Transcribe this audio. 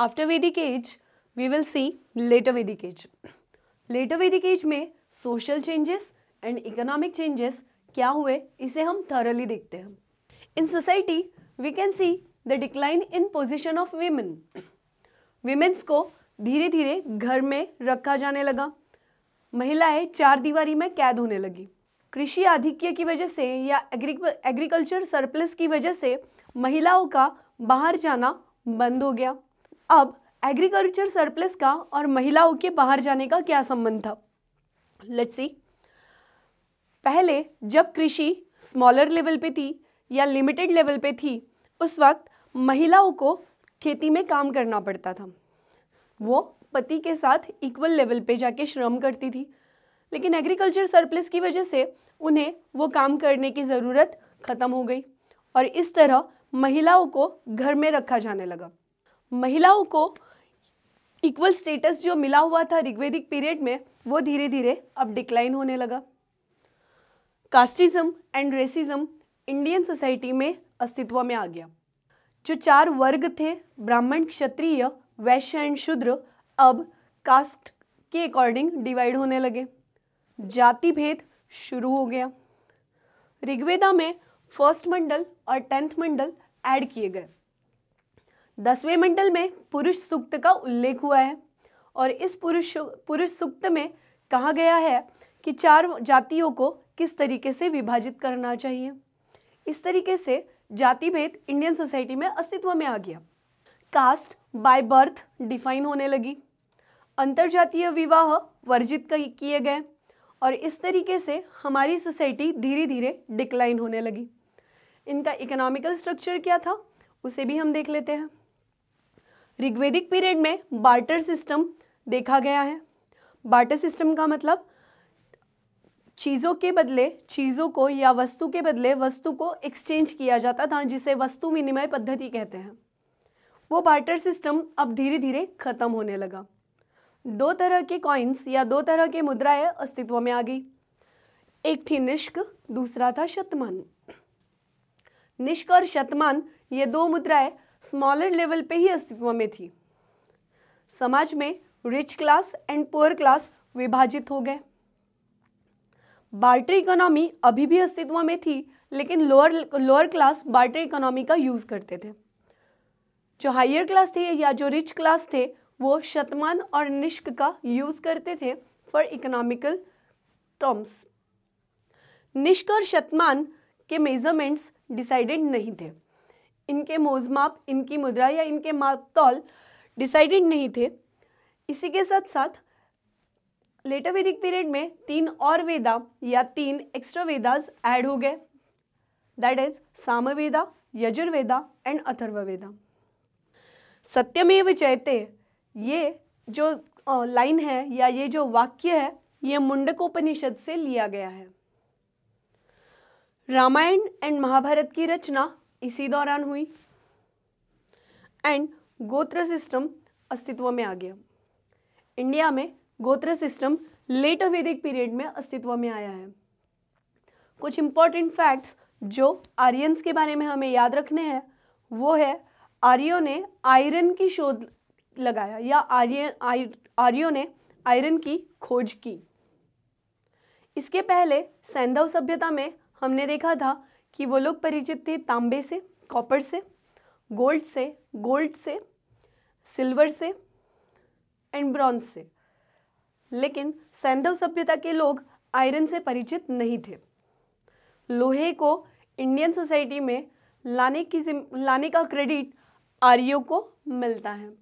After Vedic age we will see later Vedic age. Later Vedic age में social changes and economic changes क्या हुए इसे हम thoroughly देखते हैं। In society we can see the decline in position of women. Women's को धीरे धीरे घर में रखा जाने लगा। महिलाएं चार दीवारी में कैद होने लगी। कृषि आधिक्य की वजह से या एग्रीकल्चर सरप्लस की वजह से महिलाओं का बाहर जाना बंद हो गया। अब एग्रीकल्चर सरप्लस का और महिलाओं के बाहर जाने का क्या संबंध था? Let's see. पहले जब कृषि स्मॉलर लेवल पे थी या लिमिटेड लेवल पे थी, उस वक्त महिलाओं को खेती में काम करना पड़ता था। वो पति के साथ इक्वल लेवल पे जाके श्रम करती थी, लेकिन एग्रीकल्चर सरप्लस की वजह से उन्हें वो काम करने की ज़रूरत ख़त्म हो गई और इस तरह महिलाओं को घर में रखा जाने लगा। महिलाओं को इक्वल स्टेटस जो मिला हुआ था ऋग्वेदिक पीरियड में, वो धीरे धीरे अब डिक्लाइन होने लगा। Casteism and racism Indian society में अस्तित्व में आ गया। जो चार वर्ग थे, ब्राह्मण, क्षत्रिय, वैश्य एंड शूद्र, अब कास्ट के अकॉर्डिंग डिवाइड होने लगे। जाति भेद शुरू हो गया। ऋग्वेदा में फर्स्ट मंडल और 10th मंडल ऐड किए गए। 10वें मंडल में पुरुष सूक्त का उल्लेख हुआ है और इस पुरुष सूक्त में कहा गया है कि चार जातियों को किस तरीके से विभाजित करना चाहिए। इस तरीके से जाति भेद इंडियन सोसाइटी में अस्तित्व में आ गया। कास्ट बाय बर्थ डिफाइन होने लगी। अंतरजातीय विवाह वर्जित किए गए और इस तरीके से हमारी सोसाइटी धीरे धीरे डिक्लाइन होने लगी। इनका इकोनॉमिकल स्ट्रक्चर क्या था उसे भी हम देख लेते हैं। ऋग्वेदिक पीरियड में बार्टर सिस्टम देखा गया है। बार्टर सिस्टम का मतलब चीज़ों के बदले चीज़ों को या वस्तु के बदले वस्तु को एक्सचेंज किया जाता था, जिसे वस्तु विनिमय पद्धति कहते हैं। वो बार्टर सिस्टम अब धीरे धीरे खत्म होने लगा। दो तरह के कॉइन्स या दो तरह के मुद्राएं अस्तित्व में आ गई। एक थी निष्क, दूसरा था शतमान। निष्क और शतमान ये दो मुद्राएं स्मॉलर लेवल पे ही अस्तित्व में थी। समाज में rich class and poor class विभाजित हो गए। बार्टर इकोनॉमी अभी भी अस्तित्व में थी, लेकिन लोअर क्लास बार्टर इकोनॉमी का यूज करते थे। जो हायर क्लास थे या जो रिच क्लास थे वो शतमान और निष्क का यूज करते थे फॉर इकोनॉमिकल टर्म्स। निष्क और शतमान के मेजरमेंट्स डिसाइडेड नहीं थे। इनके मोजमाप, इनकी मुद्रा या इनके मापतौल डिसाइडेड नहीं थे। इसी के साथ साथ लेटर वैदिक पीरियड में 3 और वेदा या 3 एक्स्ट्रा वेदास ऐड हो गए। That is Samaveda, Yajurveda and Atharvaveda. सत्यमेव जयते, ये जो लाइन है या ये जो वाक्य है, ये मुंडकोपनिषद से लिया गया है। रामायण एंड महाभारत की रचना इसी दौरान हुई एंड गोत्र सिस्टम अस्तित्व में आ गया। इंडिया में गोत्र सिस्टम लेटर वैदिक पीरियड में अस्तित्व में आया है। कुछ इंपॉर्टेंट फैक्ट्स जो आर्यंस के बारे में हमें याद रखने हैं वो है, आर्यों ने आयरन की शोध लगाया या आर्यों ने आयरन की खोज की। इसके पहले सैंधव सभ्यता में हमने देखा था कि वो लोग परिचित थे तांबे से, कॉपर से, गोल्ड से, सिल्वर से एंड ब्रॉन्ज से, लेकिन सैंधव सभ्यता के लोग आयरन से परिचित नहीं थे। लोहे को इंडियन सोसाइटी में लाने का क्रेडिट आर्यों को मिलता है।